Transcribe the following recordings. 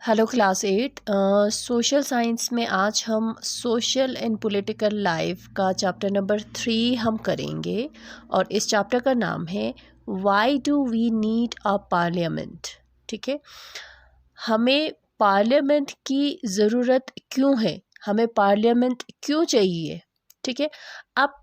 Hello class 8 social science में आज हम सोशल एंड पॉलिटिकल लाइफ का चैप्टर नंबर 3 हम करेंगे और इस चैप्टर का नाम है why do we need a parliament. ठीक है, हमें पार्लियामेंट की ज़रूरत क्यों है, हमें पार्लियामेंट क्यों चाहिए। ठीक है, अब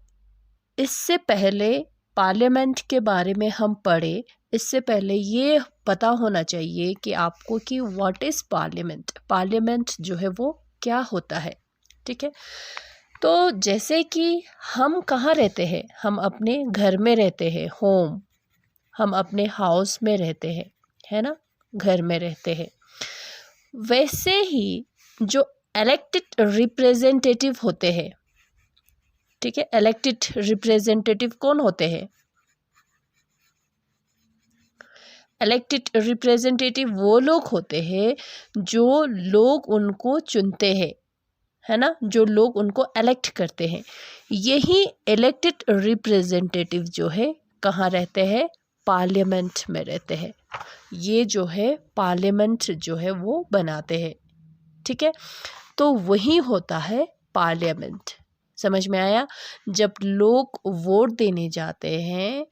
इससे पहले पार्लियामेंट के बारे में हम पढ़े, इससे पहले ये पता होना चाहिए कि आपको कि व्हाट इज़ पार्लियामेंट, पार्लियामेंट जो है वो क्या होता है। ठीक है, तो जैसे कि हम कहाँ रहते हैं, हम अपने घर में रहते हैं, होम, हम अपने हाउस में रहते हैं, है ना, घर में रहते हैं। वैसे ही जो इलेक्टेड रिप्रेजेंटेटिव होते हैं, ठीक है, इलेक्टेड रिप्रेजेंटेटिव कौन होते हैं? इलेक्टेड रिप्रेजेंटेटिव वो लोग होते हैं जो लोग उनको चुनते हैं, है ना, जो लोग उनको इलेक्ट करते हैं। यही इलेक्टेड रिप्रेजेंटेटिव जो है कहाँ रहते हैं? पार्लियामेंट में रहते हैं। ये जो है पार्लियामेंट जो है वो बनाते हैं। ठीक है, तो वही होता है पार्लियामेंट। समझ में आया? जब लोग वोट देने जाते हैं,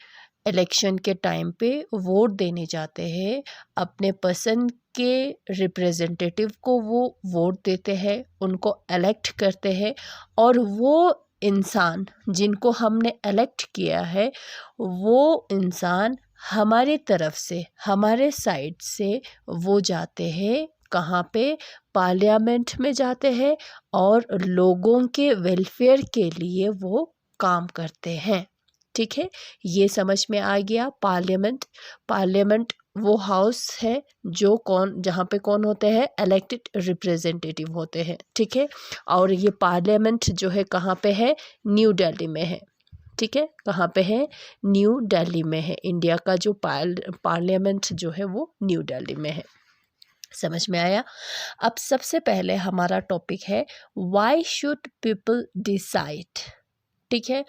इलेक्शन के टाइम पे वोट देने जाते हैं, अपने पसंद के रिप्रेजेंटेटिव को वो वोट देते हैं, उनको इलेक्ट करते हैं, और वो इंसान जिनको हमने इलेक्ट किया है वो इंसान हमारे तरफ से, हमारे साइड से वो जाते हैं कहाँ पे? पार्लियामेंट में जाते हैं और लोगों के वेलफेयर के लिए वो काम करते हैं। ठीक है, ये समझ में आ गया। पार्लियामेंट, पार्लियामेंट वो हाउस है जो जहाँ पे कौन होते हैं? इलेक्टेड रिप्रेजेंटेटिव होते हैं। ठीक है, और ये पार्लियामेंट जो है कहाँ पे है? न्यू दिल्ली में है। ठीक है, कहाँ पे है? न्यू दिल्ली में है। इंडिया का जो पार्लियामेंट जो है वो न्यू दिल्ली में है। समझ में आया? अब सबसे पहले हमारा टॉपिक है व्हाई शुड पीपल डिसाइड। ठीक है,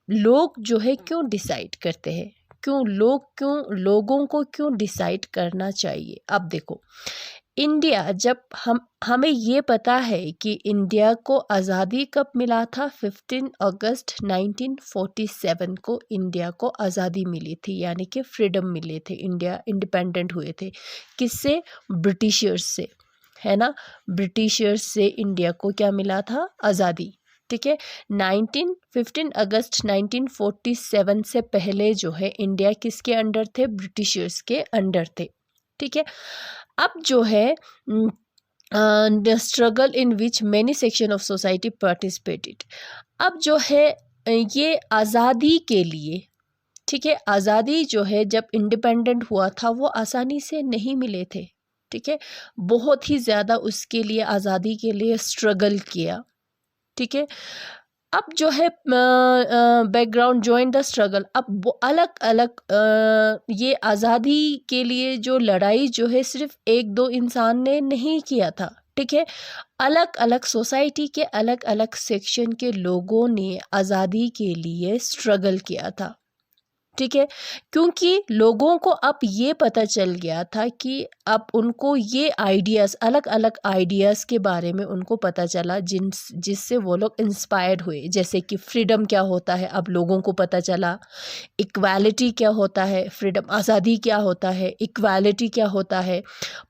लोग जो है क्यों डिसाइड करते हैं, क्यों लोगों को क्यों डिसाइड करना चाहिए। अब देखो, इंडिया जब हमें ये पता है कि इंडिया को आज़ादी कब मिला था? 15 अगस्त 1947 को इंडिया को आज़ादी मिली थी, यानी कि फ्रीडम मिले थे, इंडिया इंडिपेंडेंट हुए थे। किससे? ब्रिटिशर्स से, है ना, ब्रिटिशर्स से इंडिया को क्या मिला था? आज़ादी। ठीक है, 15 अगस्त 1947 से पहले जो है इंडिया किसके अंडर थे? ब्रिटिशर्स के अंडर थे। ठीक है, अब जो है the struggle in which many section of society participated. अब जो है ये आज़ादी के लिए, ठीक है, आज़ादी जो है जब इंडिपेंडेंट हुआ था वो आसानी से नहीं मिले थे। ठीक है, बहुत ही ज़्यादा उसके लिए, आज़ादी के लिए स्ट्रगल किया। ठीक है, अब जो है बैकग्राउंड जॉइन द स्ट्रगल। अब वो अलग अलग ये आज़ादी के लिए जो लड़ाई जो है सिर्फ एक दो इंसान ने नहीं किया था। ठीक है, अलग अलग सोसाइटी के अलग अलग सेक्शन के लोगों ने आज़ादी के लिए स्ट्रगल किया था। ठीक है, क्योंकि लोगों को अब ये पता चल गया था कि अब उनको ये आइडियाज़, अलग अलग आइडियाज़ के बारे में उनको पता चला जिससे वो लोग इंस्पायर्ड हुए। जैसे कि फ्रीडम क्या होता है, अब लोगों को पता चला। इक्वालिटी क्या होता है? फ्रीडम, आज़ादी क्या होता है? इक्वालिटी क्या होता है?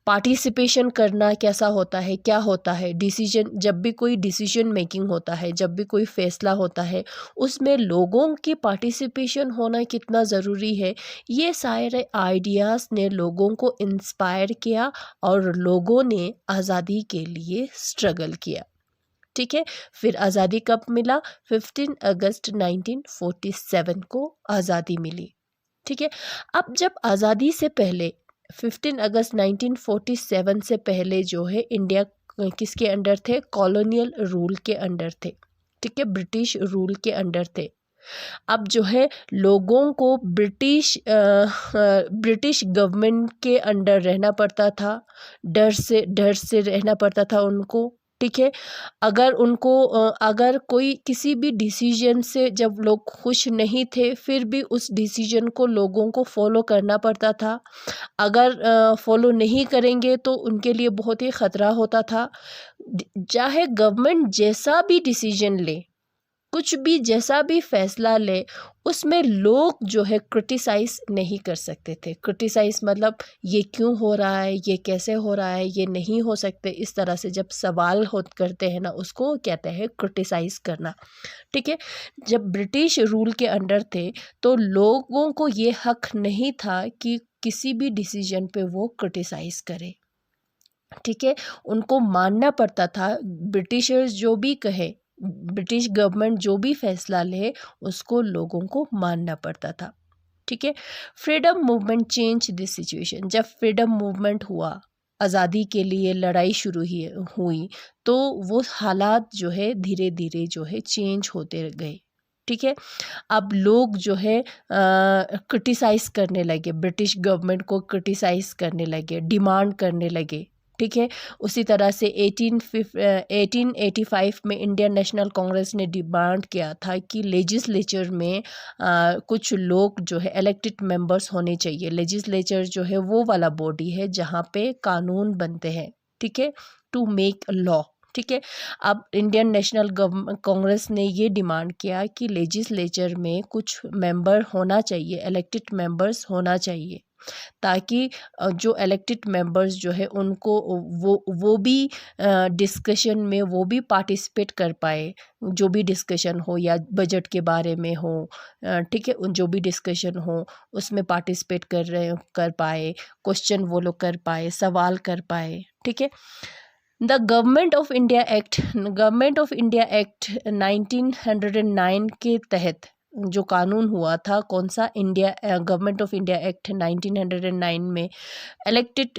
पार्टिसिपेशन करना कैसा होता है, क्या होता है? डिसीजन, जब भी कोई डिसीजन मेकिंग होता है, जब भी कोई फैसला होता है, उसमें लोगों की पार्टिसिपेशन होना कितना ज़रूरी है, ये सारे आइडियाज़ ने लोगों को इंस्पायर किया और लोगों ने आज़ादी के लिए स्ट्रगल किया। ठीक है, फिर आज़ादी कब मिला? 15 अगस्त 1947 को आज़ादी मिली। ठीक है, अब जब आज़ादी से पहले 15 अगस्त 1947 से पहले जो है इंडिया किसके अंडर थे? कॉलोनियल रूल के अंडर थे। ठीक है, ब्रिटिश रूल के अंडर थे। अब जो है लोगों को ब्रिटिश गवर्नमेंट के अंडर रहना पड़ता था, डर से रहना पड़ता था उनको। ठीक है। अगर कोई किसी भी डिसीजन से जब लोग खुश नहीं थे, फिर भी उस डिसीजन को लोगों को फॉलो करना पड़ता था। अगर फॉलो नहीं करेंगे तो उनके लिए बहुत ही ख़तरा होता था। चाहे गवर्नमेंट जैसा भी डिसीजन ले, कुछ भी जैसा भी फैसला ले, उसमें लोग जो है क्रिटिसाइज़ नहीं कर सकते थे। क्रिटिसाइज़ मतलब ये क्यों हो रहा है, ये कैसे हो रहा है, ये नहीं हो सकते, इस तरह से जब सवाल करते हैं ना, उसको कहते हैं क्रिटिसाइज़ करना। ठीक है। जब ब्रिटिश रूल के अंडर थे तो लोगों को ये हक नहीं था कि किसी भी डिसीजन पे वो क्रिटिसाइज़ करे। ठीक है। उनको मानना पड़ता था, ब्रिटिशर्स जो भी कहे, ब्रिटिश गवर्नमेंट जो भी फैसला ले, उसको लोगों को मानना पड़ता था। ठीक है। Freedom movement change this situation. जब फ्रीडम मूवमेंट हुआ, आज़ादी के लिए लड़ाई शुरू हुई, तो वो हालात जो है धीरे धीरे जो है चेंज होते गए। ठीक है। अब लोग जो है क्रिटिसाइज़ करने लगे, ब्रिटिश गवर्नमेंट को क्रिटिसाइज़ करने लगे, डिमांड करने लगे। ठीक है। उसी तरह से 1885 में इंडियन नेशनल कांग्रेस ने डिमांड किया था कि लेजिस्लेचर में कुछ लोग जो है इलेक्टेड मेंबर्स होने चाहिए। लेजिस्लेचर जो है वो वाला बॉडी है जहाँ पे कानून बनते हैं। ठीक है, टू मेक लॉ। ठीक है। अब इंडियन नेशनल कांग्रेस ने ये डिमांड किया कि लेजिस्लेचर में कुछ मेंबर होना चाहिए, इलेक्टेड मेंबर्स होना चाहिए, ताकि जो इलेक्टेड मेंबर्स जो है उनको वो भी डिस्कशन में वो भी पार्टिसिपेट कर पाए, जो भी डिस्कशन हो या बजट के बारे में हो। ठीक है, जो भी डिस्कशन हो उसमें पार्टिसिपेट कर पाए, क्वेश्चन वो लोग कर पाए, सवाल कर पाए। ठीक है। The government of India act 1909 के तहत जो कानून हुआ था, कौन सा, गवर्नमेंट ऑफ इंडिया एक्ट 1909 में इलेक्टेड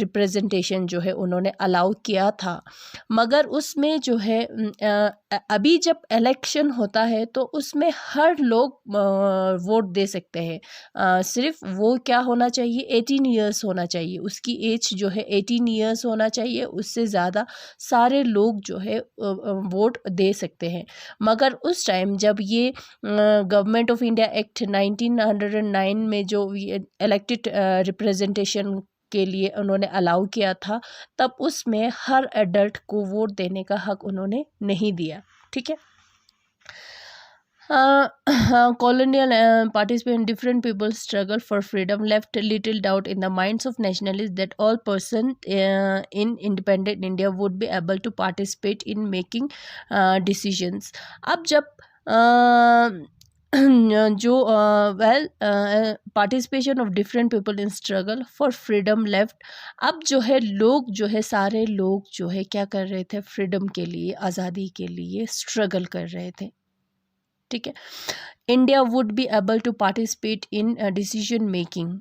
रिप्रेजेंटेशन जो है उन्होंने अलाउ किया था। मगर उसमें जो है अभी जब इलेक्शन होता है तो उसमें हर लोग वोट दे सकते हैं। सिर्फ वो क्या होना चाहिए, 18 ईयर्स होना चाहिए, उसकी एज जो है 18 ईयर्स होना चाहिए। उससे ज़्यादा सारे लोग जो है वोट दे सकते हैं। मगर उस टाइम जब ये गवर्नमेंट ऑफ इंडिया एक्ट 1909 में जो इलेक्टेड रिप्रेजेंटेशन के लिए उन्होंने अलाउ किया था, तब उसमें हर एडल्ट को वोट देने का हक उन्होंने नहीं दिया। ठीक है। colonial participant different people struggle for freedom left little doubt in the minds of nationalists that all person in independent India would be able to participate in making decisions. अब जब जो participation of different people in struggle for freedom left, अब जो है लोग जो है सारे लोग जो है क्या कर रहे थे, फ्रीडम के लिए, आज़ादी के लिए स्ट्रगल कर रहे थे। ठीक है। India would be able to participate in decision making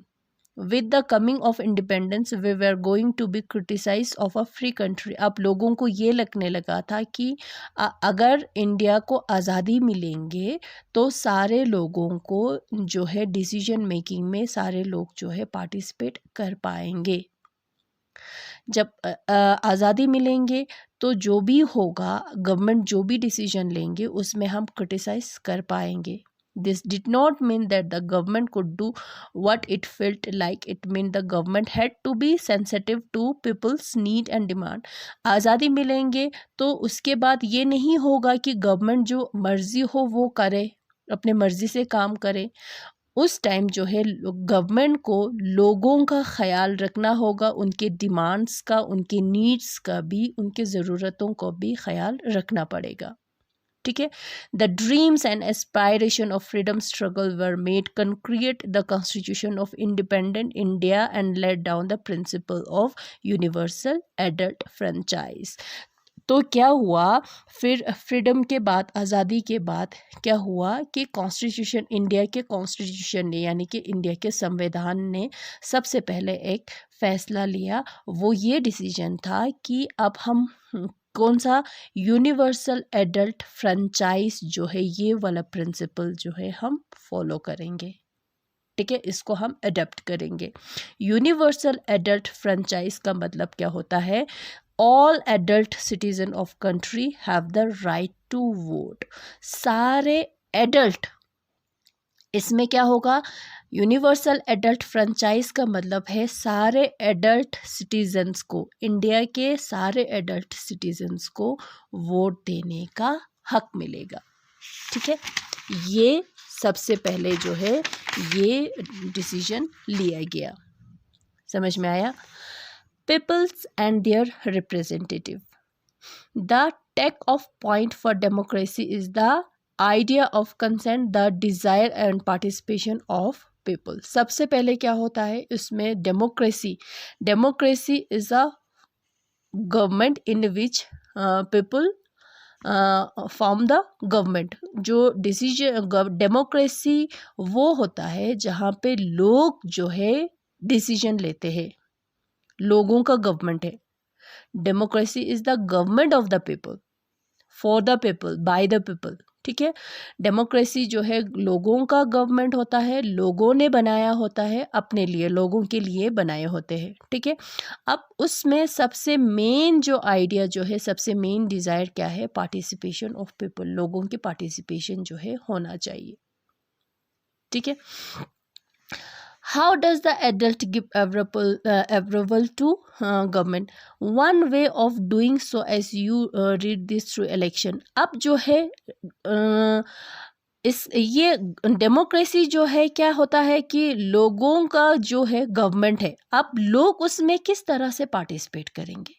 with the coming of independence we were going to be criticise of a free country. अब लोगों को ये लगने लगा था कि अगर इंडिया को आज़ादी मिलेंगे तो सारे लोगों को जो है डिसीजन मेकिंग में सारे लोग जो है पार्टिसिपेट कर पाएंगे। जब आज़ादी मिलेंगे तो जो भी होगा, गवर्नमेंट जो भी डिसीजन लेंगे उसमें हम क्रिटिसाइज कर पाएंगे। This did not mean that the government could do what it felt like. It meant the government had to be sensitive to people's need and demand. आज़ादी मिलेंगे तो उसके बाद ये नहीं होगा कि गवर्नमेंट जो मर्जी हो वो करे, अपने मर्जी से काम करे। उस टाइम जो है गवर्नमेंट को लोगों का ख्याल रखना होगा, उनके डिमांड्स का, उनके नीड्स का भी, उनके ज़रूरतों को भी ख्याल रखना पड़ेगा। ठीक है। The dreams and aspiration of freedom struggle were made concrete the constitution of independent India and let down the principle of universal adult franchise. तो क्या हुआ फिर फ्रीडम के बाद, आज़ादी के बाद क्या हुआ कि कॉन्स्टिट्यूशन, इंडिया के कॉन्स्टिट्यूशन ने यानी कि इंडिया के संविधान ने सबसे पहले एक फ़ैसला लिया। वो ये डिसीजन था कि अब हम कौन सा, यूनिवर्सल एडल्ट फ्रेंचाइज जो है ये वाला प्रिंसिपल जो है हम फॉलो करेंगे। ठीक है, इसको हम अडेप्ट करेंगे। यूनिवर्सल एडल्ट फ्रेंचाइज का मतलब क्या होता है, all adult citizen of country have the right to vote. सारे एडल्ट, इसमें क्या होगा, यूनिवर्सल एडल्ट फ्रेंचाइज का मतलब है सारे एडल्ट सिटीजन्स को, इंडिया के सारे एडल्ट सिटीजन्स को वोट देने का हक मिलेगा। ठीक है, ये सबसे पहले जो है ये डिसीजन लिया गया। समझ में आया? Peoples and their representative. The take off point for democracy is the idea of consent, the desire and participation of people. सबसे पहले क्या होता है इसमें, democracy is a government in which people form the government. जो decision, democracy वो होता है जहाँ पे लोग जो है डिसीजन लेते हैं, लोगों का गवर्नमेंट है। Democracy is the government of the people, for the people, by the people. ठीक है, डेमोक्रेसी जो है लोगों का गवर्नमेंट होता है, लोगों ने बनाया होता है, अपने लिए, लोगों के लिए बनाए होते हैं। ठीक है, अब उसमें सबसे मेन जो आइडिया जो है, सबसे मेन डिज़ायर क्या है, पार्टिसिपेशन ऑफ पीपल, लोगों की पार्टिसिपेशन जो है होना चाहिए। ठीक है, how does the adult give approval to government? One way of doing so, as you read this through election. अब जो है ये डेमोक्रेसी जो है क्या होता है कि लोगों का जो है गवर्नमेंट है, अब लोग उसमें किस तरह से पार्टिसिपेट करेंगे।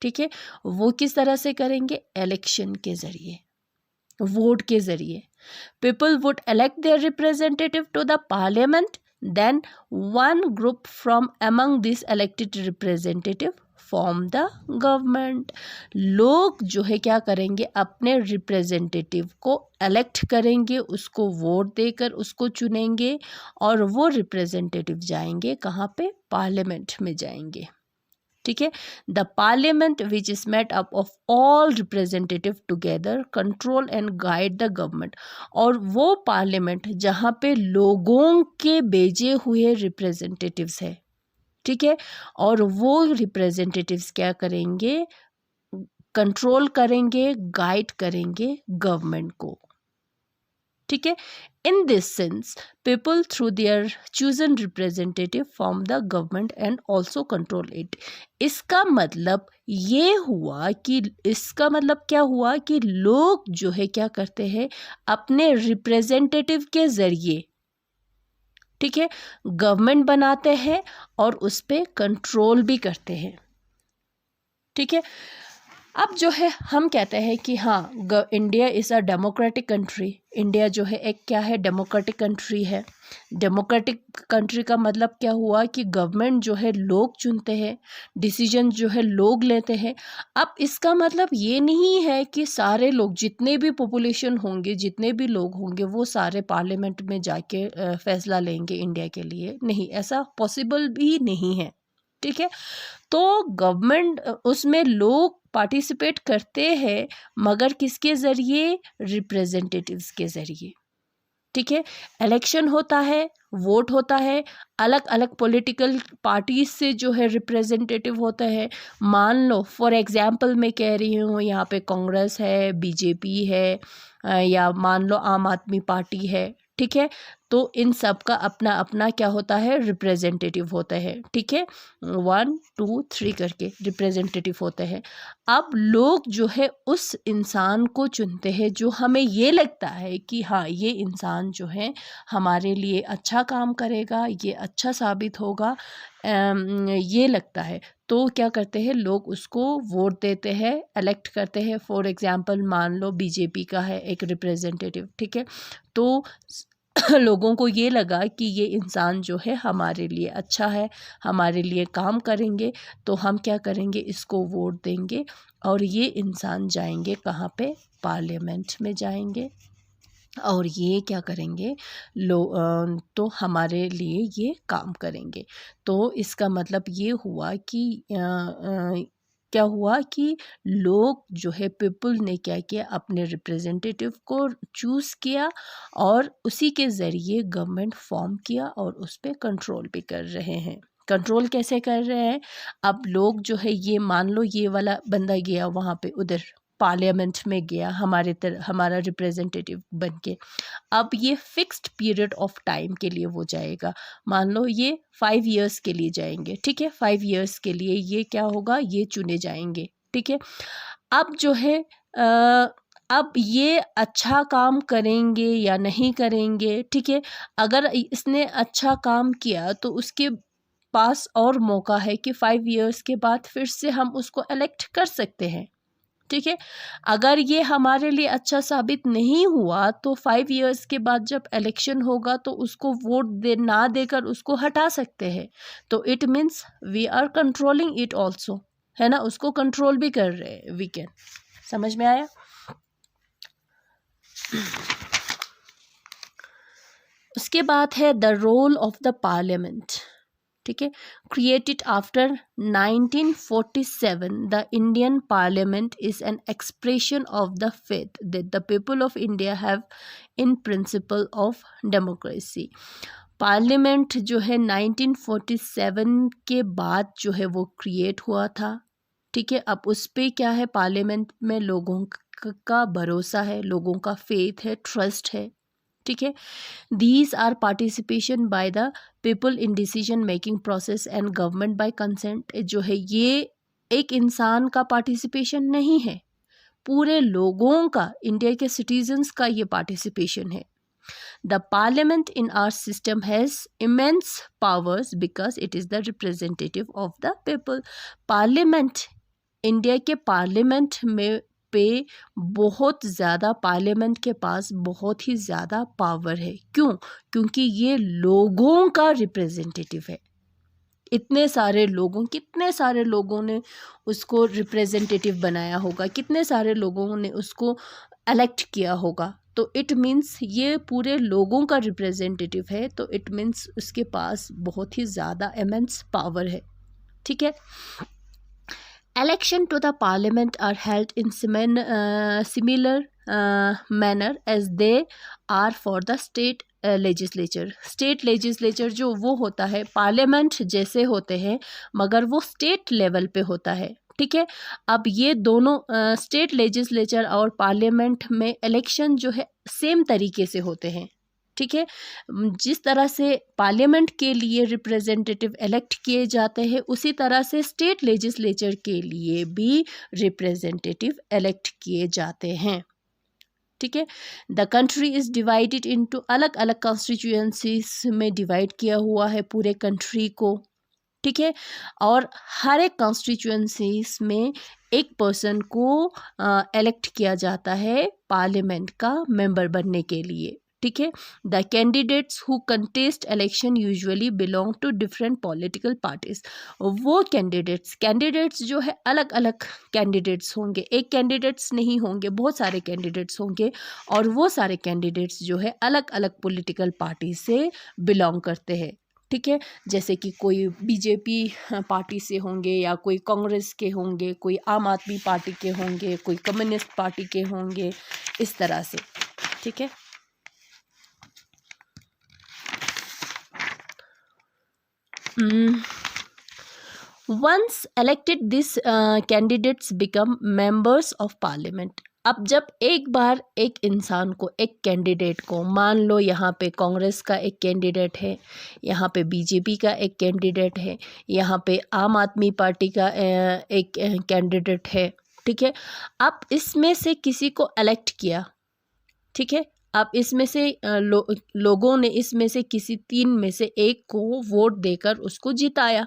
ठीक है, वो किस तरह से करेंगे, इलेक्शन के जरिए, वोट के जरिए। People would elect their representative to the parliament, then one group from among these elected representative form the government। लोग जो है क्या करेंगे, अपने रिप्रेजेंटेटिव को इलेक्ट करेंगे, उसको वोट देकर उसको चुनेंगे, और वो रिप्रेजेंटेटिव जाएंगे कहाँ पे, पार्लियामेंट में जाएंगे। ठीक है, the parliament which is made up of all representative together control and guide the government. और वो पार्लियामेंट जहाँ पे लोगों के भेजे हुए रिप्रेजेंटेटिव्स है। ठीक है, और वो रिप्रेजेंटेटिव्स क्या करेंगे, कंट्रोल करेंगे, गाइड करेंगे गवर्नमेंट को। ठीक है, in this sense people through their chosen representative form the government and also control it. इसका मतलब ये हुआ कि, इसका मतलब क्या हुआ कि लोग जो है क्या करते हैं, अपने रिप्रेजेंटेटिव के जरिए, ठीक है, गवर्नमेंट बनाते हैं और उस पर कंट्रोल भी करते हैं। ठीक है, अब जो है हम कहते हैं कि हाँ, India is a democratic country. India जो है एक क्या है, डेमोक्रेटिक कंट्री है। डेमोक्रेटिक कंट्री का मतलब क्या हुआ कि गवर्नमेंट जो है लोग चुनते हैं, डिसीजन जो है लोग लेते हैं। अब इसका मतलब ये नहीं है कि सारे लोग, जितने भी पॉपुलेशन होंगे, जितने भी लोग होंगे, वो सारे पार्लियामेंट में जाके फैसला लेंगे इंडिया के लिए। नहीं, ऐसा पॉसिबल भी नहीं है। ठीक है, तो गवर्नमेंट उसमें लोग पार्टिसिपेट करते हैं, मगर किसके ज़रिए, रिप्रेजेंटेटिव्स के ज़रिए। ठीक है, इलेक्शन होता है, वोट होता है, अलग अलग पॉलिटिकल पार्टीज से जो है रिप्रेजेंटेटिव होता है। मान लो फॉर एग्जांपल मैं कह रही हूँ, यहाँ पे कांग्रेस है, बीजेपी है, या मान लो आम आदमी पार्टी है। ठीक है, तो इन सब का अपना अपना क्या होता है, रिप्रेजेंटेटिव होता है। ठीक है, 1 2 3 करके रिप्रेजेंटेटिव होते हैं। अब लोग जो है उस इंसान को चुनते हैं जो हमें ये लगता है कि हाँ, ये इंसान जो है हमारे लिए अच्छा काम करेगा, ये अच्छा साबित होगा, ये लगता है। तो क्या करते हैं, लोग उसको वोट देते हैं, इलेक्ट करते हैं। फॉर एग्जांपल मान लो बीजेपी का है एक रिप्रेजेंटेटिव। ठीक है, तो लोगों को ये लगा कि ये इंसान जो है हमारे लिए अच्छा है, हमारे लिए काम करेंगे, तो हम क्या करेंगे, इसको वोट देंगे, और ये इंसान जाएंगे कहाँ पे, पार्लियामेंट में जाएंगे, और ये क्या करेंगे, तो हमारे लिए ये काम करेंगे। तो इसका मतलब ये हुआ कि क्या हुआ कि लोग जो है, पीपल ने क्या किया, अपने रिप्रेजेंटेटिव को चूज़ किया, और उसी के ज़रिए गवर्नमेंट फॉर्म किया, और उस पर कंट्रोल भी कर रहे हैं। कंट्रोल कैसे कर रहे हैं? अब लोग जो है, ये मान लो ये वाला बंदा गया वहाँ पे, उधर पार्लियामेंट में गया हमारा रिप्रेजेंटेटिव बन के। अब ये फिक्स्ड पीरियड ऑफ टाइम के लिए वो जाएगा, मान लो ये 5 इयर्स के लिए जाएंगे, ठीक है। 5 इयर्स के लिए ये क्या होगा, ये चुने जाएंगे, ठीक है। अब जो है अब ये अच्छा काम करेंगे या नहीं करेंगे, ठीक है। अगर इसने अच्छा काम किया तो उसके पास और मौका है कि 5 इयर्स के बाद फिर से हम उसको इलेक्ट कर सकते हैं, ठीक है। अगर ये हमारे लिए अच्छा साबित नहीं हुआ तो 5 इयर्स के बाद जब इलेक्शन होगा तो उसको वोट ना देकर उसको हटा सकते हैं। तो it means we are controlling it also, है ना, उसको कंट्रोल भी कर रहे हैं वी कैन। समझ में आया? उसके बाद है the role of the parliament, ठीक है। Created after 1947, the Indian parliament is an expression of the faith that the people of India have in principle of democracy. Parliament जो है 1947 के बाद जो है वो क्रिएट हुआ था, ठीक है। अब उस पर क्या है, पार्लियामेंट में लोगों का भरोसा है, लोगों का फेथ है, ट्रस्ट है, ठीक है। These are participation by the people in decision making process and government by consent। जो है ये एक इंसान का पार्टिसिपेशन नहीं है, पूरे लोगों का, इंडिया के सिटीजन्स का ये पार्टिसिपेशन है। The parliament in our system has immense powers because it is the representative of the people। Parliament, India के पार्लियामेंट में पे बहुत ज़्यादा, पार्लियामेंट के पास बहुत ही ज़्यादा पावर है। क्यों? क्योंकि ये लोगों का रिप्रेजेंटेटिव है। कितने सारे लोगों ने उसको रिप्रेजेंटेटिव बनाया होगा, कितने सारे लोगों ने उसको इलेक्ट किया होगा। तो इट मीन्स ये पूरे लोगों का रिप्रेजेंटेटिव है, तो इट मीन्स उसके पास बहुत ही ज़्यादा इमेंस पावर है, ठीक है। Election to the parliament are held in similar manner as they are for the state legislature। State legislature जो वो होता है, पार्लियामेंट जैसे होते हैं मगर वो स्टेट लेवल पे होता है, ठीक है। अब ये दोनों स्टेट लेजिस्लेचर और पार्लियामेंट में इलेक्शन जो है सेम तरीके से होते हैं, ठीक है। जिस तरह से पार्लियामेंट के लिए रिप्रेजेंटेटिव इलेक्ट किए जाते हैं, उसी तरह से स्टेट लेजिस्लेचर के लिए भी रिप्रेजेंटेटिव इलेक्ट किए जाते हैं, ठीक है। The country is divided into, अलग अलग कॉन्स्टिट्यूएंसीज में डिवाइड किया हुआ है पूरे कंट्री को, ठीक है। और हर एक कॉन्स्टिट्यूएंसीज में एक पर्सन को इलेक्ट किया जाता है पार्लियामेंट का मेंबर बनने के लिए, ठीक है। The candidates who contest election usually belong to different political parties. वो कैंडिडेट्स जो है अलग अलग कैंडिडेट्स होंगे, एक कैंडिडेट्स नहीं होंगे, बहुत सारे कैंडिडेट्स होंगे, और वो सारे कैंडिडेट्स जो है अलग अलग पॉलिटिकल पार्टी से बिलोंग करते हैं, ठीक है। जैसे कि कोई बीजेपी पार्टी से होंगे, या कोई कांग्रेस के होंगे, कोई आम आदमी पार्टी के होंगे, कोई कम्युनिस्ट पार्टी के होंगे, इस तरह से, ठीक है। Once elected, these candidates become members of parliament। अब जब एक बार एक इंसान को, एक कैंडिडेट को, मान लो यहाँ पे कांग्रेस का एक कैंडिडेट है, यहाँ पे बीजेपी का एक कैंडिडेट है, यहाँ पे आम आदमी पार्टी का एक कैंडिडेट है, ठीक है। अब इसमें से किसी को इलेक्ट किया, ठीक है। अब इसमें से लोगों ने इसमें से किसी 3 में से एक को वोट देकर उसको जिताया,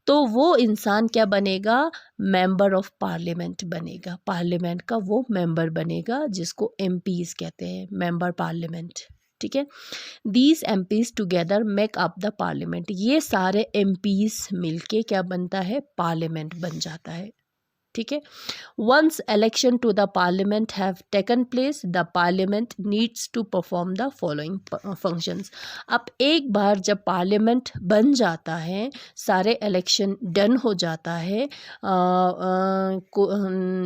तो वो इंसान क्या बनेगा, मेंबर ऑफ पार्लियामेंट बनेगा, पार्लियामेंट का वो मेंबर बनेगा, जिसको एमपीज कहते हैं, मेंबर पार्लियामेंट, ठीक है। These MPs together make up the parliament. ये सारे एमपीज मिलके क्या बनता है, पार्लियामेंट बन जाता है, ठीक है। Once election to the parliament have taken place the parliament needs to perform the following functions. अब एक बार जब पार्लियामेंट बन जाता है, सारे इलेक्शन डन हो जाता है,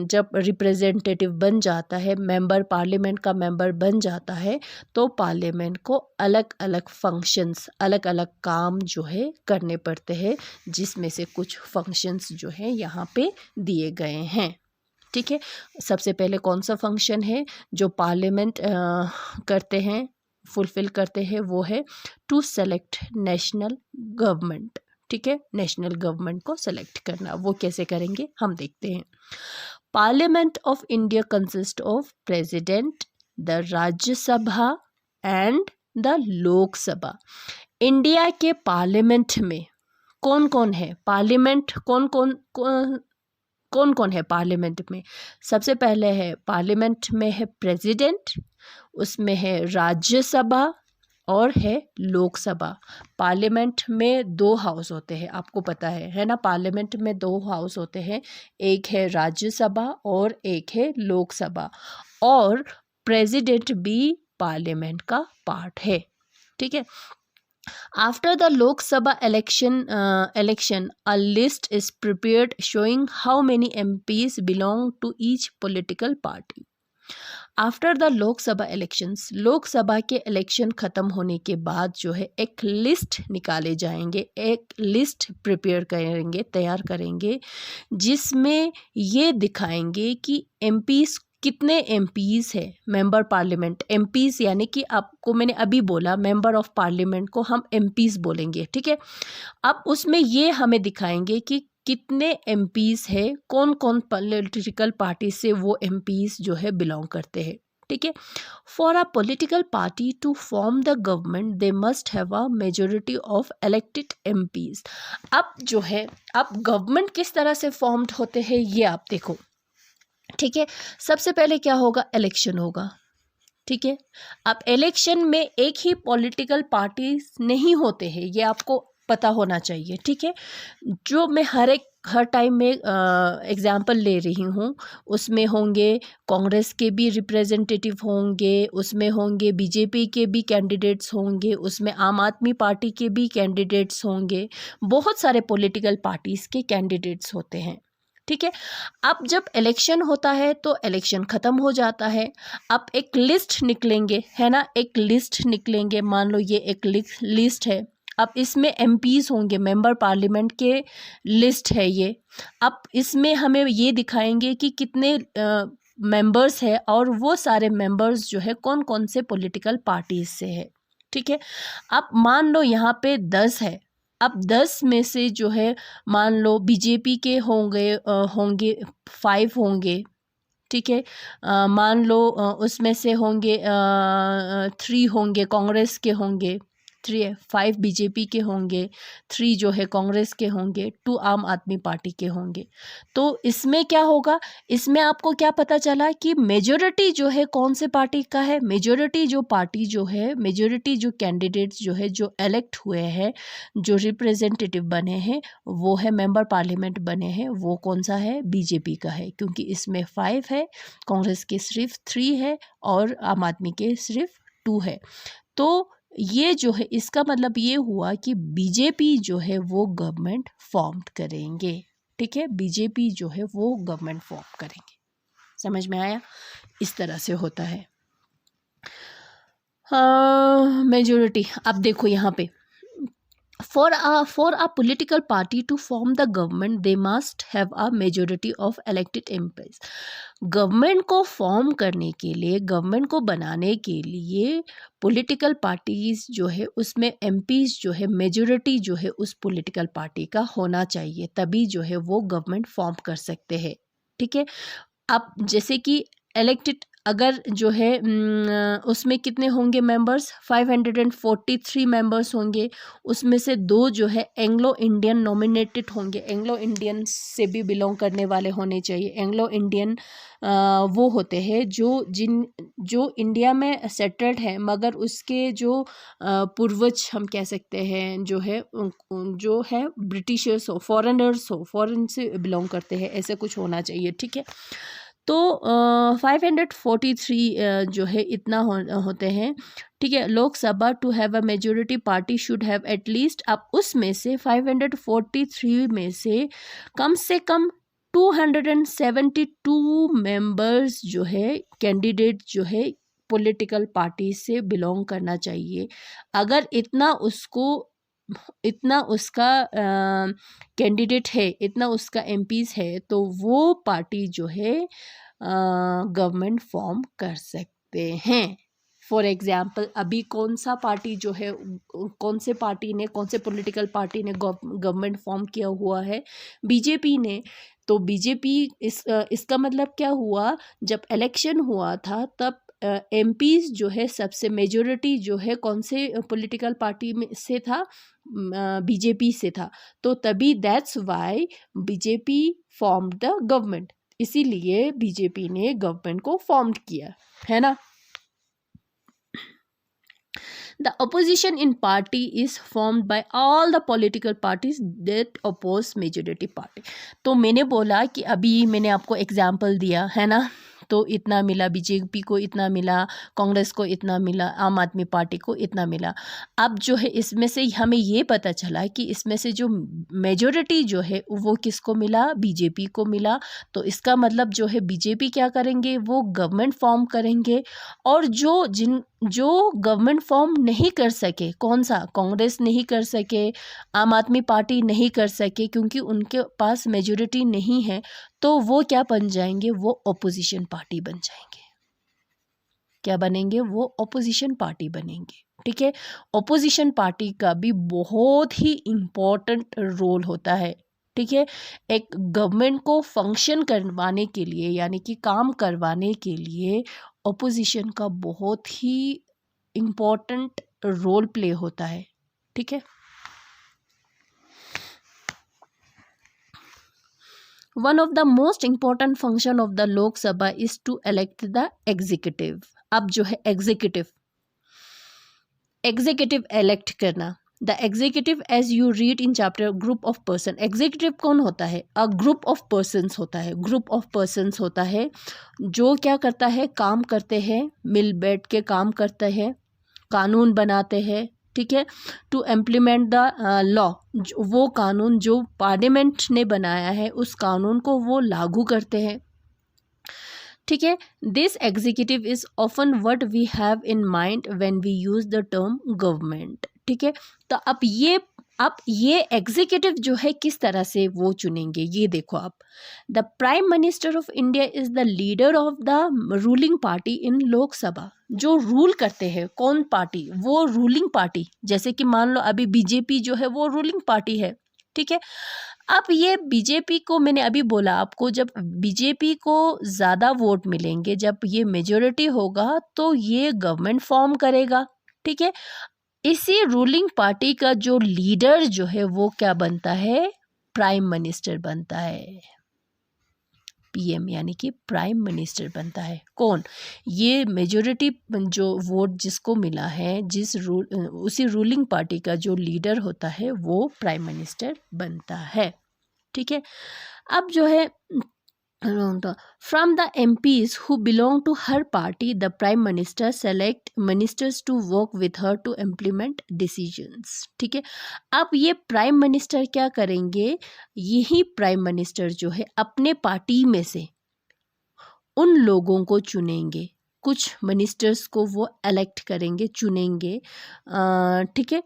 जब रिप्रेजेंटेटिव बन जाता है, मेंबर पार्लियामेंट का मेंबर बन जाता है, तो पार्लियामेंट को अलग अलग फंक्शंस, अलग अलग काम जो है करने पड़ते हैं, जिसमें से कुछ फंक्शंस जो है यहाँ पे दिए गए हैं। ठीक है, सबसे पहले कौन सा फंक्शन है जो पार्लियामेंट करते हैं, फुलफिल करते हैं, वो है टू सेलेक्ट नेशनल गवर्नमेंट। ठीक है, नेशनल गवर्नमेंट को सेलेक्ट करना। वो कैसे करेंगे हम देखते हैं। Parliament of India consist of president, the Rajya Sabha and the Lok Sabha. India के पार्लियामेंट में कौन कौन है? पार्लियामेंट कौन कौन है पार्लियामेंट में? सबसे पहले है पार्लियामेंट में है प्रेसिडेंट, उसमें है राज्यसभा और है लोकसभा। पार्लियामेंट में 2 हाउस होते हैं, आपको पता है ना। पार्लियामेंट में 2 हाउस होते हैं, एक है राज्यसभा और एक है लोकसभा, और प्रेसिडेंट भी पार्लियामेंट का पार्ट है। ठीक है। After the Lok Sabha election, a list is prepared showing how many MPs belong to each political party. After the Lok Sabha elections, Lok Sabha के इलेक्शन ख़त्म होने के बाद जो है एक लिस्ट निकाले जाएंगे, एक लिस्ट प्रिपेयर करेंगे, तैयार करेंगे, जिसमें ये दिखाएंगे कि एमपीज़ कितने एमपीज़ है। मेंबर पार्लियामेंट, एमपीज़ यानी कि आपको मैंने अभी बोला मेंबर ऑफ पार्लियामेंट को हम एमपीज़ बोलेंगे। ठीक है, अब उसमें ये हमें दिखाएंगे कि कितने एमपीज़ है, कौन कौन पॉलिटिकल पार्टी से वो एमपीज़ जो है बिलोंग करते हैं। ठीक है, for a political party to form the government they must have a majority of elected MPs. अब जो है, अब गवर्नमेंट किस तरह से फॉर्म्ड होते हैं ये आप देखो। ठीक है, सबसे पहले क्या होगा? इलेक्शन होगा। ठीक है, अब इलेक्शन में एक ही पॉलिटिकल पार्टीज नहीं होते हैं, ये आपको पता होना चाहिए। ठीक है, जो मैं हर टाइम में एग्जांपल ले रही हूँ, उसमें होंगे कांग्रेस के भी रिप्रेजेंटेटिव होंगे, उसमें होंगे बीजेपी के भी कैंडिडेट्स होंगे, उसमें आम आदमी पार्टी के भी कैंडिडेट्स होंगे, बहुत सारे पॉलिटिकल पार्टीज़ के कैंडिडेट्स होते हैं। ठीक है, अब जब इलेक्शन होता है तो इलेक्शन ख़त्म हो जाता है, अब एक लिस्ट निकलेंगे, है ना, एक लिस्ट निकलेंगे। मान लो ये एक लिस्ट है, अब इसमें एमपीज़ होंगे, मेंबर पार्लियामेंट के लिस्ट है ये। अब इसमें हमें ये दिखाएंगे कि कितने मेंबर्स है, और वो सारे मेंबर्स जो है कौन कौन से पॉलिटिकल पार्टीज से है। ठीक है, अब मान लो यहाँ पे 10 है, अब 10 में से जो है मान लो बीजेपी के होंगे 5 होंगे। ठीक है, मान लो उसमें से होंगे 3 होंगे कांग्रेस के होंगे, 3 है, 5 बीजेपी के होंगे, 3 जो है कांग्रेस के होंगे, 2 आम आदमी पार्टी के होंगे। तो इसमें क्या होगा? इसमें आपको क्या पता चला कि मेजॉरिटी जो है कौन से पार्टी का है? मेजॉरिटी जो पार्टी जो है, मेजॉरिटी जो कैंडिडेट्स जो है, जो इलेक्ट हुए हैं, जो रिप्रेजेंटेटिव बने हैं, वो है मेंबर पार्लियामेंट बने हैं, वो कौन सा है? बीजेपी का है, क्योंकि इसमें 5 है, कांग्रेस के सिर्फ 3 है और आम आदमी के सिर्फ 2 है। तो ये जो है, इसका मतलब ये हुआ कि बीजेपी जो है वो गवर्नमेंट फॉर्म करेंगे। ठीक है, बीजेपी जो है वो गवर्नमेंट फॉर्म करेंगे। समझ में आया? इस तरह से होता है मेजॉरिटी। अब देखो यहाँ पे, For a political party to form the government, they must have a majority of elected MPs. Government को फॉर्म करने के लिए, गवर्नमेंट को बनाने के लिए पॉलिटिकल पार्टीज जो है उसमें एमपीज जो है, मेजॉरिटी जो है उस पॉलिटिकल पार्टी का होना चाहिए, तभी जो है वो गवर्नमेंट फॉर्म कर सकते हैं। ठीक है, अब जैसे कि इलेक्टेड अगर जो है उसमें कितने होंगे मेंबर्स, 543 मेंबर्स होंगे, उसमें से 2 जो है एंग्लो इंडियन नॉमिनेटेड होंगे, एंग्लो इंडियन से भी बिलोंग करने वाले होने चाहिए। एंग्लो इंडियन वो होते हैं जो इंडिया में सेटल्ड है मगर उसके जो पूर्वज हम कह सकते हैं जो है ब्रिटिशर्स हो, फॉरेनर्स हो, फॉरेन से बिलोंग करते हैं, ऐसे कुछ होना चाहिए, ठीक है। तो 543 जो है इतना होते हैं, ठीक है। Lok Sabha to have a majority party should have at least, अब उसमें से 543 में से कम 272 मेंबर्स जो है कैंडिडेट जो है पॉलिटिकल पार्टी से बिलोंग करना चाहिए। अगर इतना उसका कैंडिडेट है, इतना उसका एमपीज है, तो वो पार्टी जो है गवर्नमेंट फॉर्म कर सकते हैं। फॉर एग्जाम्पल अभी कौन सा पार्टी जो है, कौन से पॉलिटिकल पार्टी ने गवर्नमेंट फॉर्म किया हुआ है, बीजेपी ने। तो बीजेपी इसका मतलब क्या हुआ, जब इलेक्शन हुआ था तब एमपीज जो है सबसे मेजोरिटी जो है कौन से पॉलिटिकल पार्टी में से था, बीजेपी से था। तो तभी that's why BJP form the government, इसीलिए बीजेपी ने गवर्नमेंट को फॉर्म किया, है ना। The opposition in party is formed by all the political parties that oppose majority party। तो मैंने बोला कि अभी मैंने आपको एग्जाम्पल दिया है ना, तो इतना मिला, बीजेपी को इतना मिला, कांग्रेस को इतना मिला, आम आदमी पार्टी को इतना मिला। अब जो है इसमें से हमें ये पता चला कि इसमें से जो मेजॉरिटी जो है वो किसको मिला, बीजेपी को मिला। तो इसका मतलब जो है बीजेपी क्या करेंगे, वो गवर्नमेंट फॉर्म करेंगे। और जो गवर्नमेंट फॉर्म नहीं कर सके, कौन सा, कांग्रेस नहीं कर सके, आम आदमी पार्टी नहीं कर सके क्योंकि उनके पास मेजॉरिटी नहीं है, तो वो क्या बन जाएंगे, वो ऑपोजिशन पार्टी बन जाएंगे। क्या बनेंगे, वो ऑपोजिशन पार्टी बनेंगे, ठीक है। ऑपोजिशन पार्टी का भी बहुत ही इम्पोर्टेंट रोल होता है, ठीक है। एक गवर्नमेंट को फंक्शन करवाने के लिए, यानी कि काम करवाने के लिए ऑपोजिशन का बहुत ही इम्पोर्टेंट रोल प्ले होता है, ठीक है। One of the most important function of the Lok Sabha is to elect the executive। अब जो है एग्जीक्यूटिव इलेक्ट करना। The executive as you read in chapter group of person. Executive कौन होता है, अ ग्रुप ऑफ पर्सन्स होता है, group of persons होता है जो क्या करता है, काम करते हैं, मिल बैठ के काम करते हैं, कानून बनाते हैं, ठीक है। टू इम्प्लीमेंट द लॉ, वो कानून जो पार्लियामेंट ने बनाया है उस कानून को वो लागू करते हैं, ठीक है। This executive is often what we have in mind when we use the term government, ठीक है। तो अब ये एग्जीक्यूटिव जो है किस तरह से वो चुनेंगे, ये देखो आप। The prime minister of India is the leader of the ruling party इन लोकसभा। जो रूल करते हैं कौन पार्टी, वो रूलिंग पार्टी। जैसे कि मान लो अभी बीजेपी जो है वो रूलिंग पार्टी है, ठीक है। अब ये बीजेपी को, मैंने अभी बोला आपको, जब बीजेपी को ज़्यादा वोट मिलेंगे, जब ये मेजॉरिटी होगा तो ये गवर्नमेंट फॉर्म करेगा, ठीक है। इसी रूलिंग पार्टी का जो लीडर जो है वो क्या बनता है, प्राइम मिनिस्टर बनता है, पीएम यानी कि प्राइम मिनिस्टर बनता है। कौन, ये मेजॉरिटी जो वोट जिसको मिला है, उसी रूलिंग पार्टी का जो लीडर होता है वो प्राइम मिनिस्टर बनता है, ठीक है। अब जो है from the MPs who belong to her party the prime minister select ministers to work with her to implement decisions, ठीक है। अब ये प्राइम मिनिस्टर क्या करेंगे, यही प्राइम मिनिस्टर जो है अपने पार्टी में से उन लोगों को चुनेंगे, कुछ मिनिस्टर्स को वो इलेक्ट करेंगे, चुनेंगे, ठीक है।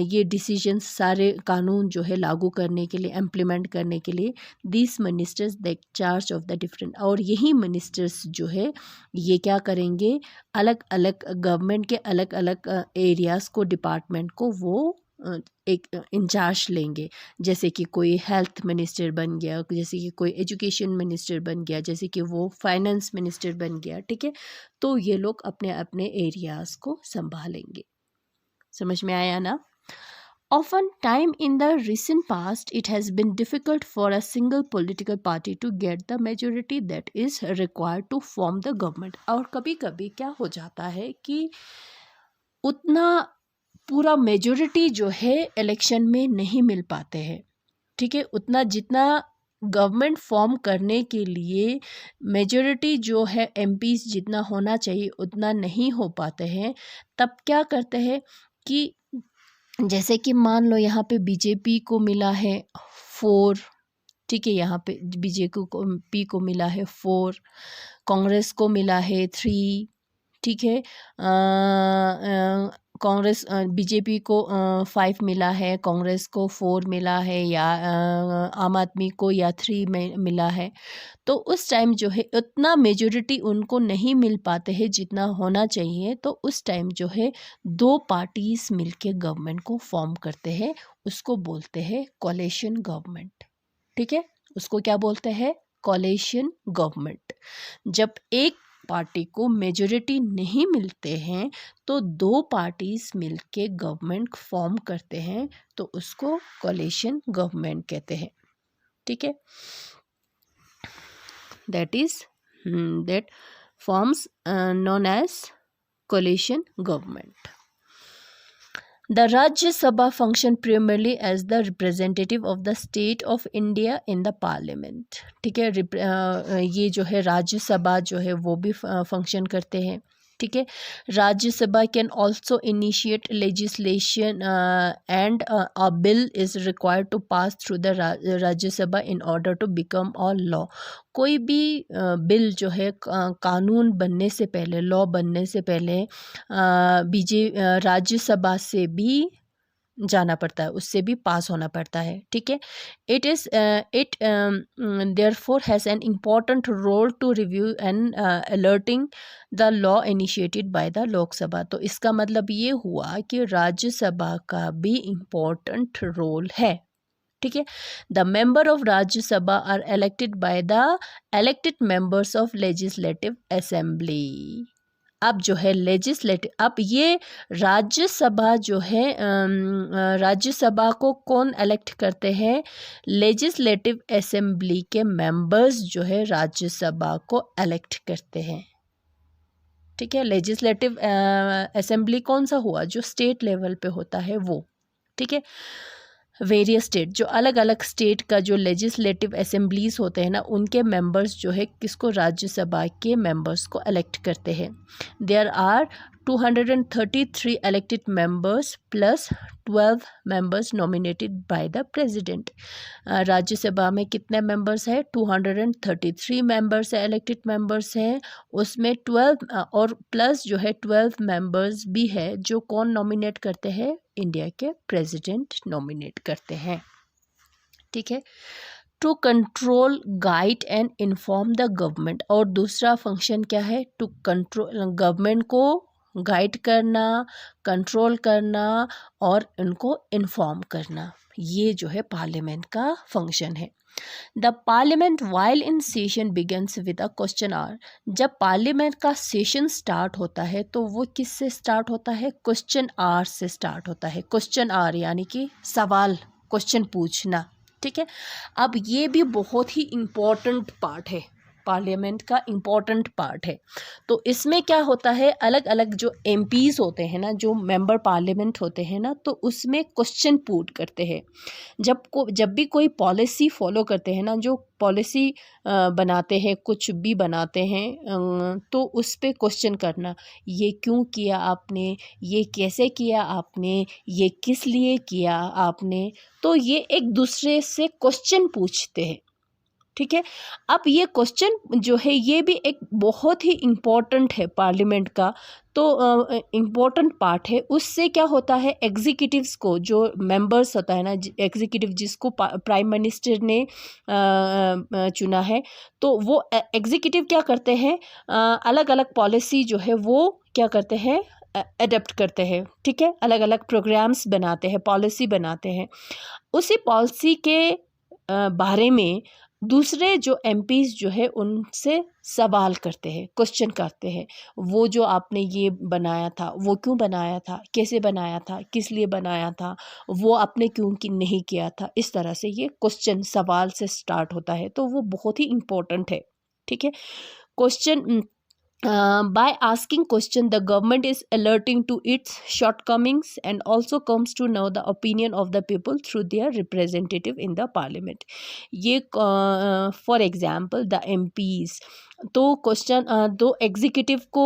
ये डिसीजंस, सारे कानून जो है लागू करने के लिए, इम्प्लीमेंट करने के लिए this ministers the charge of the different. और यही मिनिस्टर्स जो है ये क्या करेंगे, अलग अलग गवर्नमेंट के अलग अलग एरियाज़ को, डिपार्टमेंट को वो एक इंचार्ज लेंगे, जैसे कि कोई हेल्थ मिनिस्टर बन गया, जैसे कि कोई एजुकेशन मिनिस्टर बन गया, जैसे कि वो फाइनेंस मिनिस्टर बन गया, ठीक है। तो ये लोग अपने अपने एरियाज़ को संभालेंगे। समझ में आया ना? Often time in the recent past, it has been difficult for a single political party to get the majority that is required to form the government. और कभी कभी क्या हो जाता है कि उतना पूरा मेजोरिटी जो है इलेक्शन में नहीं मिल पाते हैं, ठीक है। उतना जितना गवर्नमेंट फॉर्म करने के लिए मेजोरिटी जो है एमपीज जितना होना चाहिए उतना नहीं हो पाते हैं। तब क्या करते हैं कि जैसे कि मान लो यहाँ पे बीजेपी को मिला है 4, ठीक है, यहाँ पे बीजेपी को मिला है 4, कांग्रेस को मिला है 3, ठीक है, कांग्रेस बीजेपी को 5 मिला है, कांग्रेस को 4 मिला है, या आम आदमी को या 3 में मिला है। तो उस टाइम जो है उतना मेजोरिटी उनको नहीं मिल पाते हैं जितना होना चाहिए। तो उस टाइम जो है 2 पार्टीज मिलके गवर्नमेंट को फॉर्म करते हैं, उसको बोलते हैं कोalition गवर्नमेंट, ठीक है। उसको क्या बोलते हैं? कोalition गवर्नमेंट। जब एक पार्टी को मेजोरिटी नहीं मिलते हैं तो 2 पार्टीज मिलके गवर्नमेंट फॉर्म करते हैं, तो उसको कोalition गवर्नमेंट कहते हैं, ठीक है। that forms known as coalition government. The Rajya Sabha function primarily as the representative of the state of India in the parliament, ठीक है। ये जो है राज्यसभा जो है वो भी फंक्शन करते हैं, ठीक है। Rajya Sabha can also initiate legislation and a bill is required to pass through the Rajya Sabha in order to become a law. कोई भी बिल जो है कानून बनने से पहले, लॉ बनने से पहले राज्यसभा से भी जाना पड़ता है, उससे भी पास होना पड़ता है, ठीक है। It therefore has an important role to review and alerting the law initiated by the Lok Sabha. तो इसका मतलब ये हुआ कि राज्यसभा का भी इम्पॉर्टेंट रोल है, ठीक है। The member of Rajya Sabha are elected by the elected members of legislative assembly. अब जो है लेजिस्लेटिव, अब ये राज्यसभा जो है राज्यसभा को कौन इलेक्ट करते हैं? लेजिस्लेटिव असेंबली के मेंबर्स जो है राज्यसभा को इलेक्ट करते हैं, ठीक है। लेजिस्लेटिव असेंबली कौन सा हुआ? जो स्टेट लेवल पे होता है वो, ठीक है। वेरियस स्टेट, जो अलग अलग स्टेट का जो लेजिस्लेटिव असेंबलीज होते हैं ना, उनके मेंबर्स जो है किसको? राज्यसभा के मेंबर्स को इलेक्ट करते हैं। There are 233 elected members plus 12 members nominated by the president. Rajya Sabha में कितने मेंबर्स हैं? 233 मेंबर्स है, इलेक्टेड मेंबर्स हैं, उसमें 12 और प्लस जो है 12 मेंबर्स भी है जो कौन नॉमिनेट करते हैं? इंडिया के प्रेसिडेंट नॉमिनेट करते हैं, ठीक है। To control, guide and inform the government. और दूसरा फंक्शन क्या है? टू कंट्रोल, गवर्नमेंट को गाइड करना, कंट्रोल करना और उनको इन्फॉर्म करना, ये जो है पार्लियामेंट का फंक्शन है। The parliament while in session begins with a question hour. जब पार्लियामेंट का सेशन स्टार्ट होता है तो वो किस से स्टार्ट होता है? क्वेश्चन आवर से स्टार्ट होता है। क्वेश्चन आवर यानी कि सवाल, क्वेश्चन पूछना, ठीक है। अब ये भी बहुत ही इम्पोर्टेंट पार्ट है, पार्लियामेंट का इम्पॉर्टेंट पार्ट है। तो इसमें क्या होता है? अलग अलग जो एमपीज़ होते हैं ना, जो मेंबर पार्लियामेंट होते हैं ना, तो उसमें क्वेश्चन पुट करते हैं। जब भी कोई पॉलिसी फॉलो करते हैं ना, जो पॉलिसी बनाते हैं, कुछ भी बनाते हैं, तो उस पर क्वेश्चन करना, ये क्यों किया आपने, ये कैसे किया आपने, ये किस लिए किया आपने, तो ये एक दूसरे से क्वेश्चन पूछते हैं, ठीक है। अब ये क्वेश्चन जो है ये भी एक बहुत ही इम्पोर्टेंट है पार्लियामेंट का, तो इम्पोर्टेंट पार्ट है। उससे क्या होता है? एग्जीक्यूटिव्स को, जो मेंबर्स होता है ना, एग्जीक्यूटिव जिसको प्राइम मिनिस्टर ने चुना है, तो वो एग्जीक्यूटिव क्या करते हैं? अलग अलग पॉलिसी जो है वो क्या करते हैं? अडेप्ट करते हैं, ठीक है, अलग अलग प्रोग्राम्स बनाते हैं, पॉलिसी बनाते हैं। उसी पॉलिसी के बारे में दूसरे जो एमपीज़ जो है उनसे सवाल करते हैं, क्वेश्चन करते हैं। वो जो आपने ये बनाया था वो क्यों बनाया था, कैसे बनाया था, किस लिए बनाया था, वो आपने क्यों कि नहीं किया था। इस तरह से ये क्वेश्चन सवाल से स्टार्ट होता है, तो वो बहुत ही इम्पोर्टेंट है, ठीक है। Question by asking question, the government is alerting to its shortcomings and also comes to know the opinion of the people through their representative in the parliament. ये for example the MPs, तो question दो executive को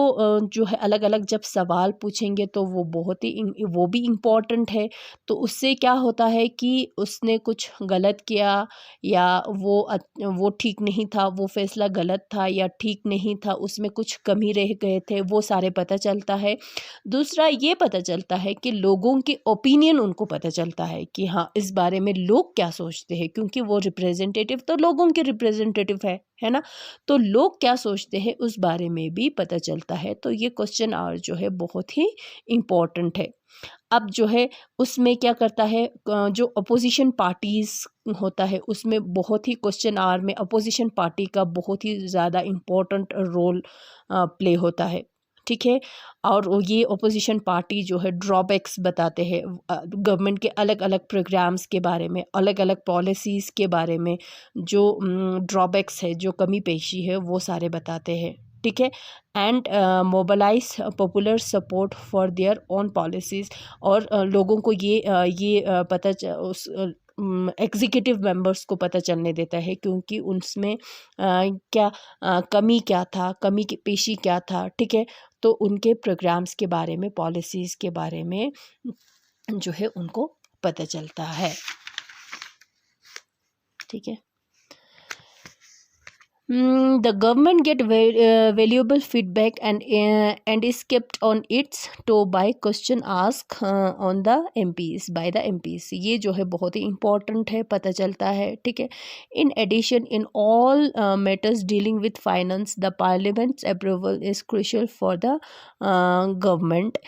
जो है अलग अलग जब सवाल पूछेंगे तो वो बहुत ही वो भी इम्पोर्टेंट है। तो उससे क्या होता है कि उसने कुछ गलत किया या वो ठीक नहीं था, वो फैसला गलत था या ठीक नहीं था, उसमें कुछ कमी रह गए थे, वो सारे पता चलता है। दूसरा ये पता चलता है कि लोगों के ओपिनियन उनको पता चलता है कि हाँ इस बारे में लोग क्या सोचते हैं, क्योंकि वो रिप्रेजेंटेटिव तो लोगों के रिप्रेजेंटेटिव है ना, तो लोग क्या सोचते हैं उस बारे में भी पता चलता है। तो ये क्वेश्चन आवर जो है बहुत ही इम्पोर्टेंट है। अब जो है उसमें क्या करता है, जो अपोजिशन पार्टीज़ होता है उसमें बहुत ही क्वेश्चन आवर में अपोजिशन पार्टी का बहुत ही ज़्यादा इम्पोर्टेंट रोल प्ले होता है, ठीक है। और ये अपोजिशन पार्टी जो है ड्रॉबैक्स बताते हैं गवर्नमेंट के अलग अलग प्रोग्राम्स के बारे में, अलग अलग पॉलिसीज़ के बारे में, जो ड्रॉबैक्स है, जो कमी पेशी है, वो सारे बताते हैं, ठीक है। And mobilise popular support for their own policies, और लोगों को ये पता उस एग्जीक्यूटिव मेंबर्स को पता चलने देता है, क्योंकि उसमें क्या कमी क्या था, कमी की पेशी क्या था, ठीक है। तो उनके प्रोग्राम्स के बारे में, पॉलिसीज़ के बारे में जो है उनको पता चलता है, ठीक है। The government get valuable feedback and is kept on its toe by question asked on the MPs by the MPs. ये जो है बहुत ही important है, पता चलता है, ठीक है। In addition, in all matters dealing with finance, the parliament's approval is crucial for the government.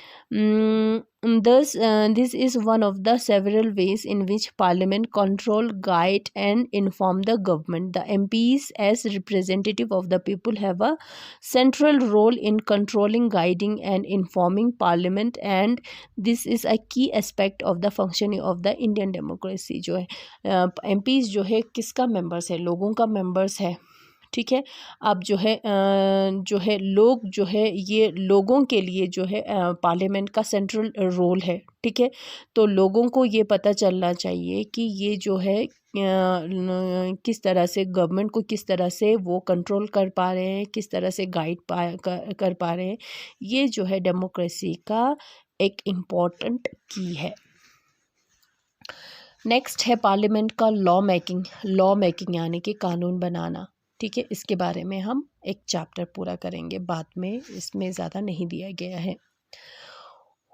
Thus, this is one of the several ways in which Parliament control, guide, and inform the government. The MPs, as representative of the people, have a central role in controlling, guiding, and informing Parliament, and this is a key aspect of the functioning of the Indian democracy. जो है MPs जो है किसका members है, लोगों का members है, ठीक है। अब जो है लोग जो है ये लोगों के लिए जो है पार्लियामेंट का सेंट्रल रोल है, ठीक है। तो लोगों को ये पता चलना चाहिए कि ये जो है किस तरह से गवर्नमेंट को किस तरह से वो कंट्रोल कर पा रहे हैं, किस तरह से गाइड कर पा रहे हैं। ये जो है डेमोक्रेसी का एक इम्पॉर्टेंट की है। नेक्स्ट है पार्लियामेंट का लॉ मेकिंग यानी कि कानून बनाना, ठीक है। इसके बारे में हम एक चैप्टर पूरा करेंगे बाद में, इसमें ज़्यादा नहीं दिया गया है।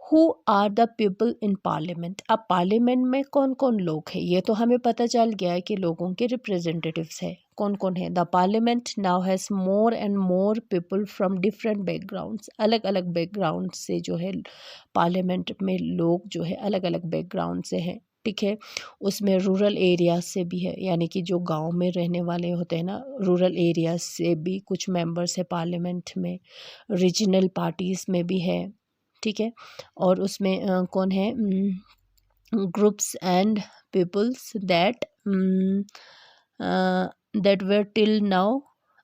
Who are the people in parliament, अब पार्लियामेंट में कौन कौन लोग हैं, ये तो हमें पता चल गया है कि लोगों के रिप्रेजेंटेटिव्स है, कौन कौन है। The parliament now has more and more people from different backgrounds, अलग अलग बैकग्राउंड से जो है पार्लियामेंट में लोग जो है अलग अलग बैकग्राउंड से हैं, ठीक है। उसमें रूरल एरियाज से भी है, यानी कि जो गांव में रहने वाले होते हैं ना, रूरल एरियाज से भी कुछ मेंबर्स है पार्लियामेंट में, रीजनल पार्टीज़ में भी है, ठीक है। और उसमें कौन है, groups and peoples that were till now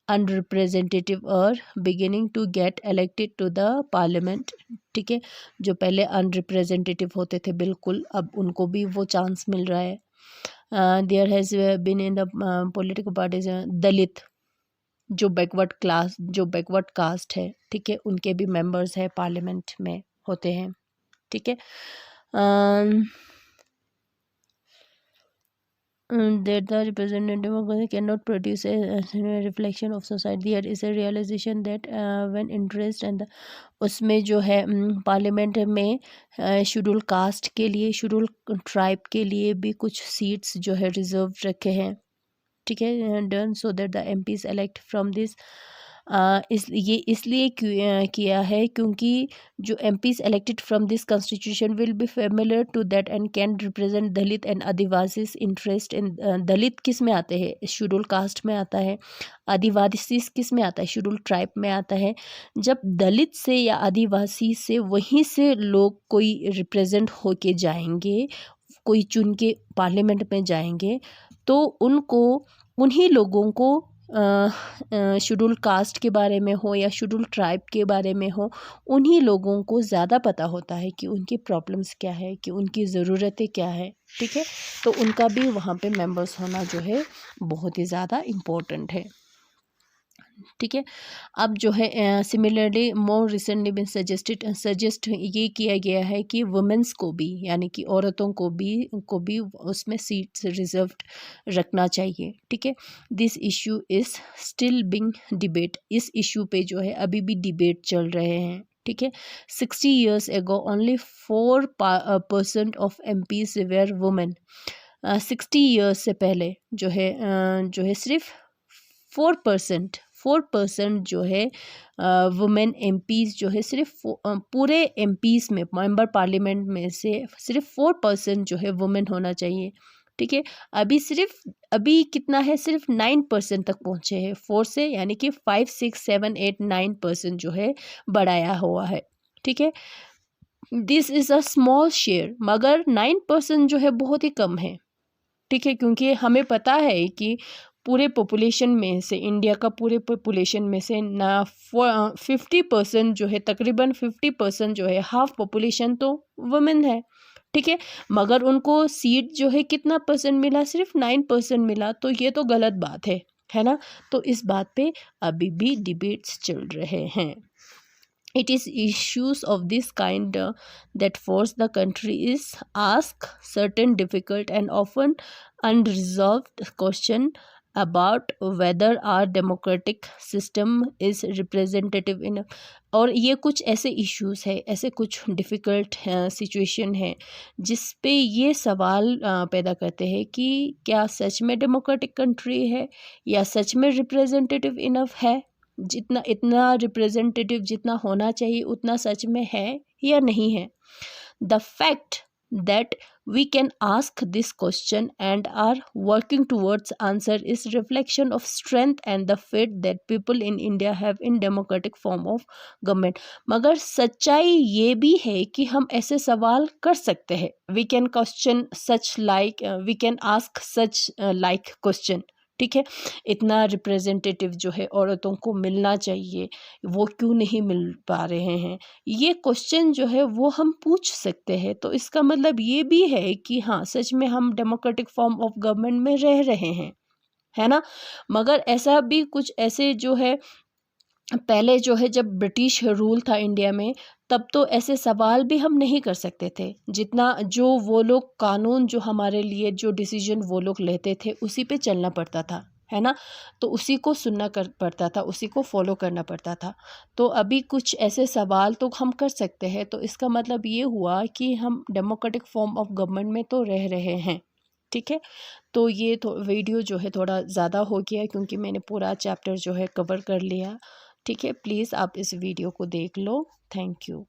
unrepresentative or beginning to get elected to the parliament, ठीक है। जो पहले अनरिप्रेजेंटेटिव होते थे बिल्कुल, अब उनको भी वो चांस मिल रहा है। There has been in the political parties Dalit, जो बैकवर्ड कास्ट है, ठीक है, उनके भी मेंबर्स है पार्लियामेंट में होते हैं, ठीक है। that the representative cannot produce a reflection of society. There is a realization that when interest and उसमें जो है पार्लियामेंट में शेड्यूल कास्ट के लिए, शेड्यूल ट्राइब के लिए भी कुछ सीट्स जो है रिजर्व रखे हैं, ठीक है, done so that the MPs elect from this ये इसलिए किया है क्योंकि जो MPs elected from this constitution will be familiar to that and can represent Dalit and Adivasis interest in. Dalit किस में आते हैं? शेड्यूल कास्ट में आता है। आदिवासी किस में आता है? शेड्यूल ट्राइब में आता है। जब दलित से या आदिवासी से वहीं से लोग कोई रिप्रेजेंट होके जाएंगे, कोई चुन के पार्लियामेंट में जाएंगे, तो उनको उन्हीं लोगों को शेड्यूल कास्ट के बारे में हो या शेड्यूल ट्राइब के बारे में हो, उन्हीं लोगों को ज़्यादा पता होता है कि उनकी प्रॉब्लम्स क्या है, कि उनकी ज़रूरतें क्या है। ठीक है, तो उनका भी वहाँ पे मेंबर्स होना जो है बहुत ही ज़्यादा इम्पोर्टेंट है। ठीक है, अब जो है सिमिलरली मोर रिसेंटली बिन सजेस्ट ये किया गया है कि वुमेंस को भी, यानी कि औरतों को भी उसमें सीट्स रिजर्व्ड रखना चाहिए। ठीक है, this issue is still being debate. इस इशू पे जो है अभी भी डिबेट चल रहे हैं। ठीक है, 60 years ago only 4% of MPs were women. 60 years से पहले जो है सिर्फ 4% जो है वुमेन MPs जो है सिर्फ पूरे MPs में, मेंबर पार्लियामेंट में से सिर्फ 4% जो है वुमेन होना चाहिए। ठीक है, अभी कितना है? सिर्फ 9% तक पहुँचे हैं 4 से, यानी कि 5, 6, 7, 8, 9% जो है बढ़ाया हुआ है। ठीक है, this is a small share, मगर 9% जो है बहुत ही कम है। ठीक है, क्योंकि हमें पता है कि पूरे पॉपुलेशन में से, इंडिया का पूरे पॉपुलेशन में से ना 50% जो है, तकरीबन 50% जो है, हाफ पॉपुलेशन तो वुमेन है। ठीक है, मगर उनको सीट जो है कितना परसेंट मिला? सिर्फ 9% मिला। तो ये तो गलत बात है ना? तो इस बात पे अभी भी डिबेट्स चल रहे हैं। It is issues of this kind that force the country is ask certain difficult and often unresolved question about whether our democratic system is representative enough। और ये कुछ ऐसे इश्यूज है, ऐसे कुछ डिफ़िकल्ट सिचुएशन है जिस पे ये सवाल पैदा करते हैं कि क्या सच में डेमोक्रेटिक कंट्री है, या सच में रिप्रेजेंटेटिव इनफ है, इतना रिप्रेजेंटेटिव जितना होना चाहिए उतना सच में है या नहीं है। The fact that we can ask this question and are working towards answer is reflection of strength and the faith that people in India have in democratic form of government. मगर सच्चाई ये भी है कि हम ऐसे सवाल कर सकते हैं। We can question such like, we can ask such like question. ठीक है, इतना रिप्रेजेंटेटिव जो है औरतों को मिलना चाहिए, वो क्यों नहीं मिल पा रहे हैं, ये क्वेश्चन जो है वो हम पूछ सकते हैं। तो इसका मतलब ये भी है कि हाँ, सच में हम डेमोक्रेटिक फॉर्म ऑफ गवर्नमेंट में रह रहे हैं, है ना? मगर ऐसा भी कुछ ऐसे जो है, पहले जो है जब ब्रिटिश रूल था इंडिया में, तब तो ऐसे सवाल भी हम नहीं कर सकते थे। जितना जो वो लोग कानून, जो हमारे लिए जो डिसीजन वो लोग लेते थे, उसी पे चलना पड़ता था, है ना? तो उसी को सुनना पड़ता था, उसी को फॉलो करना पड़ता था। तो अभी कुछ ऐसे सवाल तो हम कर सकते हैं। तो इसका मतलब ये हुआ कि हम डेमोक्रेटिक फॉर्म ऑफ गवर्नमेंट में तो रह रहे हैं। ठीक है, तो ये तो वीडियो जो है थोड़ा ज़्यादा हो गया, क्योंकि मैंने पूरा चैप्टर जो है कवर कर लिया। ठीक है, प्लीज़ आप इस वीडियो को देख लो। Thank you.